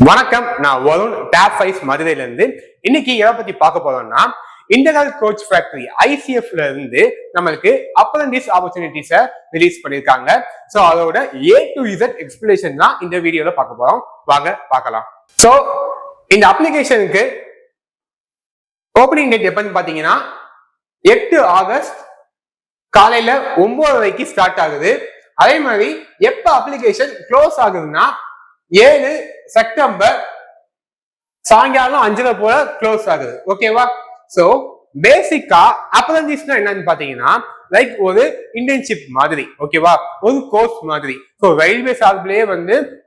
வணக்கம், நான் வருண் டாப் 5 மதுரையில இருந்து. இன்னைக்கு எதை பத்தி பார்க்க போறோம்னா, இன்டெகிரல் கோச் ஃபேக்டரி ஐசிஎஃப்ல இருந்து நம்மளுக்கு அப்ரண்டிஸ் ஆப்பர்ச்சுனிட்டிஸை ரிலீஸ் பண்ணிருக்காங்க. ஸோ அதோட A to Z எக்ஸ்பிளேஷன் தான் இந்த வீடியோல பார்க்க போறோம். வாங்க பார்க்கலாம். ஸோ இந்த அப்ளிகேஷனுக்கு ஓப்பனிங் டேட் எப்பன்னு பாத்தீங்கன்னா 8 ஆகஸ்ட் காலையில 9:30 ஸ்டார்ட் ஆகுது. அதே மாதிரி எப்ப அப்ளிகேஷன் க்ளோஸ் ஆகுதுன்னா 7 செப்டம்பர் சாயங்காலம் 5 போல க்ளோஸ் ஆகுது. ஓகேவா? சோ பேசிக்கா அப்ரண்டிஸ்னா என்னன்னு பாத்தீங்கன்னா லைக் ஒரு இன்டர்ன்ஷிப் மாதிரி. ஓகேவா? ஒரு கோர்ஸ் மாதிரி. ஸோ ரயில்வே சார்பிலேயே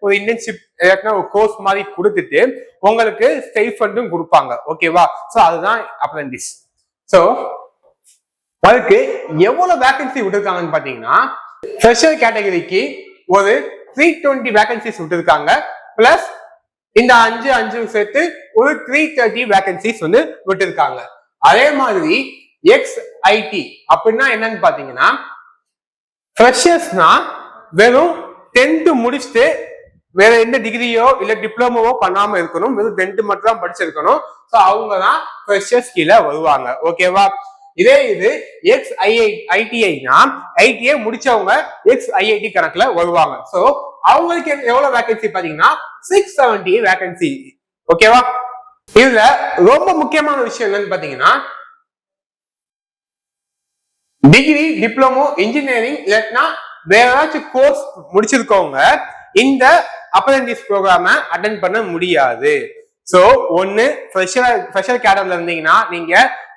ஒரு இன்டர்ன்ஷிப் ஒரு கோர்ஸ் மாதிரி கொடுத்துட்டு உங்களுக்கு ஸ்டைஃபண்டும் கொடுப்பாங்க. ஓகேவா? ஸோ அதுதான் அப்ரண்டிஸ். ஸோ அதுக்கு எவ்வளவு வேகன்சி விட்டுருக்காங்கன்னு பாத்தீங்கன்னா ஃப்ரெஷர் கேட்டகரிக்கு ஒரு 320 வேகன்சிஸ் விட்டுருக்காங்க. பிளஸ் இந்த 5 சேர்த்து ஒரு 330 வேகன்சிஸ் விட்டுருக்காங்க. அதே மாதிரி XIT அப்படின்னா என்னன்னு பாத்தீங்கன்னா ஃப்ரெஷர்ஸ்னா வெறும் 10th முடிச்சுட்டு வேற எந்த டிகிரியோ இல்ல டிப்ளமோவோ பண்ணாம இருக்கணும், வெறும் 10th மட்டும் தான் படிச்சிருக்கணும். ஸோ அவங்க தான் ஃப்ரெஷர்ஸ் கீழே வருவாங்க. ஓகேவா? இதே இது XITIனா ஐடிஐ முடிச்சவங்க XIIT கணக்குல வருவாங்க. சோ அவங்களுக்கு எவ்வளவு வேகன்சி பாத்தீங்கன்னா 670 வேகன்சி. ஓகேவா? இதுல ரொம்ப முக்கியமான விஷயம் என்னன்னு பாத்தீங்கன்னா டிகிரி, டிப்ளமோ, இன்ஜினியரிங் இல்லாட்டினா வேற ஏதாச்சும் கோர்ஸ் முடிச்சிருக்கவங்க இந்த அப்ரண்டிஸ் ப்ரோக்ராம அட்டென்ட் பண்ண முடியாது. சோ ஒன்னு ஃப்ரெஷர் கேடர்ல இருந்தீங்கன்னா நீங்க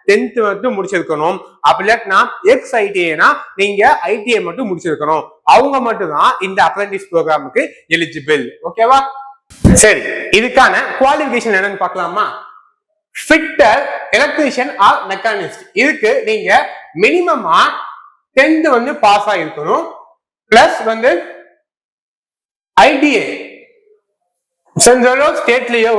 10th மட்டும் முடிச்சிருக்கணும். அப்படி இல்லாட்டினா XITனா நீங்க ITI மட்டும் முடிச்சிருக்கணும். அவங்க மட்டும் தான் இந்த அப்ரண்டிஸ் ப்ரோக்ராமுக்கு எலிஜிபிள். ஓகேவா? சரி, இதுக்கான குவாலிஃபிகேஷன் என்னன்னு பார்க்கலாமா? Fitter, electrician or machinist. இதுக்கு நீங்க மினிமமா 10th பாஸ் ஆயிருக்கணும். பிளஸ் ITI சென்ட்ரலோ ஸ்டேட்லயோ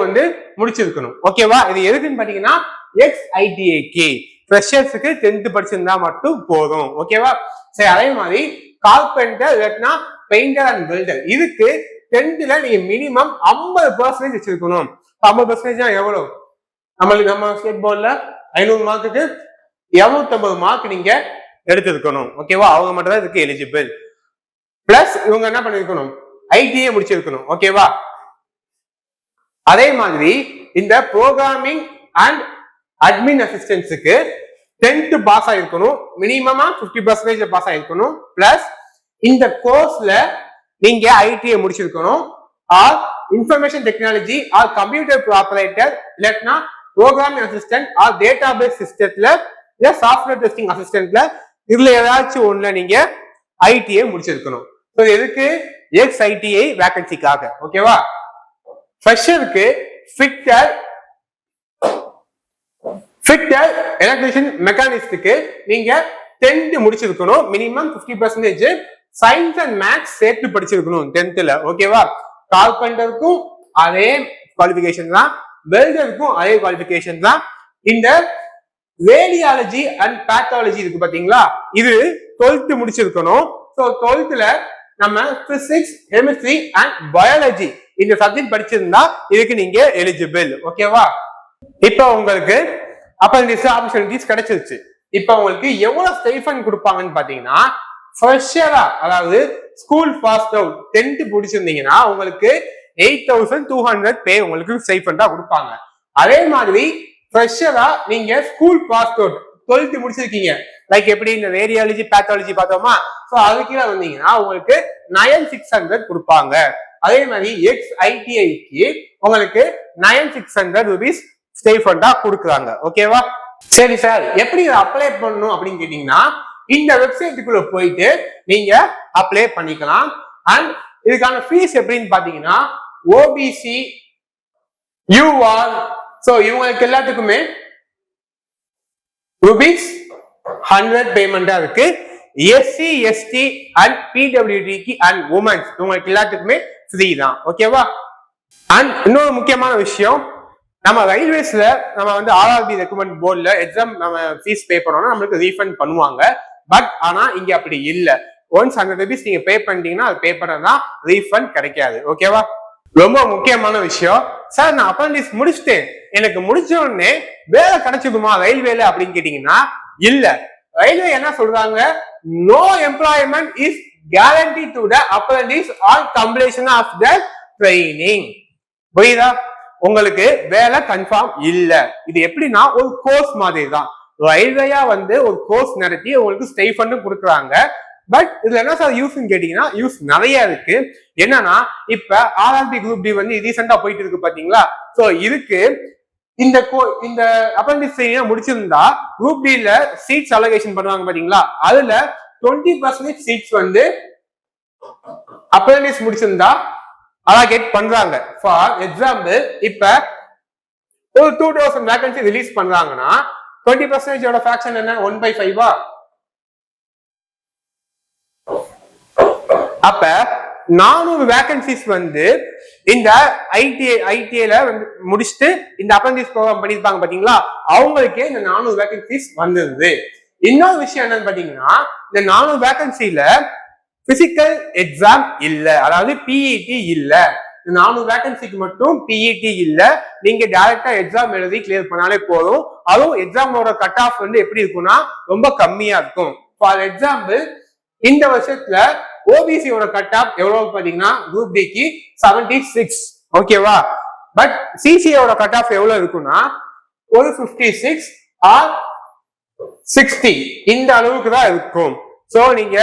முடிச்சிருக்கணும். ஓகேவா? இது எதுக்குன்னு பாத்தீங்கன்னா XITIக்கு ஃப்ரெஷர்ஸ்க்கு 10th படிச்சிருந்தா மட்டும் போதும். ஓகேவா? சரி, அதே மாதிரி கார்பெண்டர் இல்லாட்டினா பெயிண்டர் அண்ட் பில்டர் இதுக்கு 10th நீங்க மினிமம் 50% வச்சிருக்கணும். 50% எவ்வளவு? நம்ம ஸ்டேட் போர்ட்ல 500 மார்க்குக்கு 250 மார்க் நீங்க எடுத்திருக்கணும். ஓகேவா? அவங்க மட்டும் தான் இதுக்கு எலிஜிபிள். பிளஸ் இவங்க என்ன பண்ணிருக்கணும்? ITI முடிச்சிருக்கணும். ஓகேவா? அதே மாதிரி இந்த ப்ரோக்ராமிங் அண்ட் அட்மின் அசிஸ்டன்ஸுக்கு 10th பாஸ் ஆயிருக்கணும். மினிமமா 50% பாஸ் ஆயிருக்கணும். பிளஸ் இந்த கோர்ஸ்ல நீங்க ITI முடிச்சிருக்கணும். R information technology R computer operator இல்லாட்டினா ப்ரோக்ராமிங் அசிஸ்டன்ட் ஆர் டேட்டாபேஸ் சிஸ்டத்துல இல்ல சாஃப்ட்வேர் டெஸ்டிங் அசிஸ்டன்ட்ல இதுல ஏதாச்சும் ஒண்ணுல நீங்க ITI முடிச்சிருக்கணும். ஸோ எதுக்கு? XITI வேகன்சிக்காக. ஓகேவா? ஃப்ரெஷருக்கு ஃபிட்டர், எலக்ட்ரிஷியன், மெக்கானிஸ்டுக்கு நீங்க 10th முடிச்சிருக்கணும். மினிமம் 50% சயின்ஸ் அண்ட் மேத்ஸ் சேர்த்து படிச்சிருக்கணும் 10th. ஓகேவா? கார்பெண்டருக்கும் அதே குவாலிஃபிகேஷன் தான், வெல்டருக்கும் அதே குவாலிஃபிகேஷன் தான். இந்த ரேடியாலஜி அண்ட் பேத்தாலஜி இருக்கு பாத்தீங்களா, இது 12th முடிச்சிருக்கணும். ஸோ 12th நம்ம பிசிக்ஸ், கெமிஸ்ட்ரி அண்ட் பயாலஜி இந்த சப்ஜெக்ட் படிச்சிருந்தா இதுக்கு நீங்க எலிஜிபிள். ஓகேவா? இப்ப உங்களுக்கு அப்ரண்டிஸ் ஆப்பர்ச்சுனிட்டிஸ் கிடைச்சிருச்சு. இப்ப உங்களுக்கு எவ்வளவு ஸ்டைஃபண்ட் கொடுப்பாங்கன்னு பாத்தீங்கன்னா ஃப்ரெஷரா, அதாவது ஸ்கூல் பாஸ் அவுட் 10th முடிச்சிருந்தீங்கன்னா உங்களுக்கு 8200 பே உங்களுக்கு ஸ்டைஃபண்டா கொடுப்பாங்க. அதே மாதிரி ஃப்ரெஷரா நீங்க ஸ்கூல் பாஸ் அவுட் 12th முடிச்சிருக்கீங்க, லைக் எப்படி இந்த ரேடியாலஜி பேத்தாலஜி பார்த்தோமா, சோ அதுக்கு வந்தீங்கன்னா உங்களுக்கு 9600 கொடுப்பாங்க. அதே மாதிரி XITIக்கு உங்களுக்கு 9600 rupees ஸ்டைஃபண்டா கொடுக்குறாங்க. ஓகேவா? சரி சார், எப்படி அப்ளை பண்ணணும் அப்படின்னு கேட்டீங்கன்னா இந்த வெப்சைட்டுக்குள்ள போயிட்டு நீங்க அப்ளை பண்ணிக்கலாம். அண்ட் இதுக்கான ஃபீஸ் எப்படின்னு பாத்தீங்கன்னா OBC, UR, சோ இவங்களுக்கு எல்லாத்துக்குமே ₹100 பேமெண்டா இருக்கு. SC, ST and PWD and women's இவங்களுக்கு எல்லாத்துக்குமே ஃப்ரீ தான். ஓகேவா? அண்ட் இன்னொரு முக்கியமான விஷயம், நம்ம ரயில்வேஸ்ல நம்ம RRB ரெக்கமெண்ட் போர்ட்ல எக்ஸாம் நம்ம ஃபீஸ் பே பண்ணோம்னா நம்மளுக்கு ரீஃபண்ட் பண்ணுவாங்க. பட் ஆனா இங்க அப்படி இல்ல. ஒன்ஸ் 100 rupees நீங்க பே பண்ணிட்டீங்கன்னா அது பே பண்ணா ரீஃபண்ட் கிடைக்காது. ஓகேவா? ரொம்ப முக்கியமான விஷயம். சார் நான் அப்ரண்டிஸ் முடிச்சுட்டேன், எனக்கு முடிச்ச உடனே வேலை கிடைச்சதுமா ரயில்வேல அப்படின்னு கேட்டீங்கன்னா இல்ல. ரயில்வே என்ன சொல்றாங்க, no employment is guarantee to the apprentice on completion of the training. புரியுதா? உங்களுக்கு வேலை கன்ஃபார்ம் இல்ல. இது எப்படின்னா ஒரு கோர்ஸ் மாதிரி தான். ரயில்வேயா வந்து ஒரு கோர்ஸ் நடத்தி உங்களுக்கு ஸ்டைஃபண்டும் கொடுக்குறாங்க. பட் இதுல என்ன சார் யூஸ் கேட்டீங்கன்னா யூஸ் நிறைய இருக்கு. என்னன்னா இப்ப ஆர்ஆர்பி குரூப் டி வந்து ரீசெண்டா போயிட்டு இருக்கு பாத்தீங்களா? சோ இதுக்கு இந்த அப்ரண்டிஸ் ட்ரெயினிங் முடிச்சிருந்தா குரூப் டில சீட்ஸ் அலோகேஷன் பண்ணுவாங்க பாத்தீங்களா? அதுல 20% சீட்ஸ் வந்து அப்ரண்டிஸ் முடிச்சிருந்தா அலோகேட் பண்றாங்க. ஃபார் எக்ஸாம்பிள் இப்ப ஒரு 2000 வேகன்சி ரிலீஸ் பண்றாங்கன்னா 20% ஃபிராக்ஷன் என்ன, 1/5. அப்ப 400 வேகன்சிஸ் வந்து இந்த ஐடிஐல முடிச்சுட்டு இந்த அப்ரண்டிஸ் ப்ரோக்ராம் பண்ணிருப்பாங்க பாத்தீங்களா, அவங்களுக்கே இந்த 400 வேகன்சிஸ் வந்தது. இன்னொரு விஷயம் என்னன்னு பாத்தீங்கன்னா, இந்த 400 வேகன்சில பிசிக்கல் எக்ஸாம் இல்ல, அதாவது பிஇடி இல்ல. 400 வேகன்சிக்கு மட்டும் பிஇடி இல்ல. நீங்க டைரக்டா எக்ஸாம் எழுதி கிளியர் பண்ணாலே போதும். அதுவும் எக்ஸாமோட கட் ஆஃப் வந்து எப்படி இருக்கும்னா ரொம்ப கம்மியா இருக்கும். ஃபார் எக்ஸாம்பிள் இந்த வருஷத்துல ஓபிசியோட கட் ஆஃப் எவ்வளவு பாத்தீங்கன்னா குரூப் டிக்கு 76, ஓகேவா? பட் சிசியோட கட் ஆஃப் எவ்வளவு இருக்குன்னா ஒரு 56 ஆர் 60 இந்த அளவுக்கு தான் இருக்கும். சோ நீங்க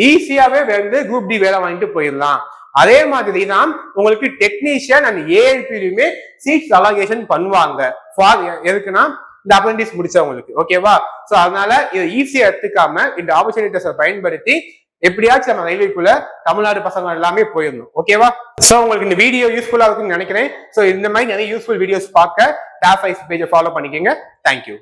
ஈஸியாவே வந்து குரூப் டி வேலை வாங்கிட்டு போயிடலாம். அதே மாதிரி தான் உங்களுக்கு டெக்னீஷியன் அண்ட் ஏஎல்பிலுமே சீட்ஸ் அலோகேஷன் பண்ணுவாங்க. ஃபார் எதுக்குன்னா இந்த அப்ரண்டிஸ் முடிச்சவங்களுக்கு, ஓகேவா? சோ அதனால இதை ஈஸியா எடுத்துக்காம இந்த ஆப்பர்ச்சுனிட்டிஸை பயன்படுத்தி எப்படியாச்சும் நம்ம ரயில்வேக்குள்ள தமிழ்நாடு பசங்க எல்லாமே போயிடணும், ஓகேவா? சோ உங்களுக்கு இந்த வீடியோ யூஸ்ஃபுல்லா இருக்குன்னு நினைக்கிறேன். சோ இந்த மாதிரி நிறைய யூஸ்ஃபுல் வீடியோஸ் பார்க்க டாப் 5 பேஜை ஃபாலோ பண்ணிக்கோங்க. தேங்க்யூ.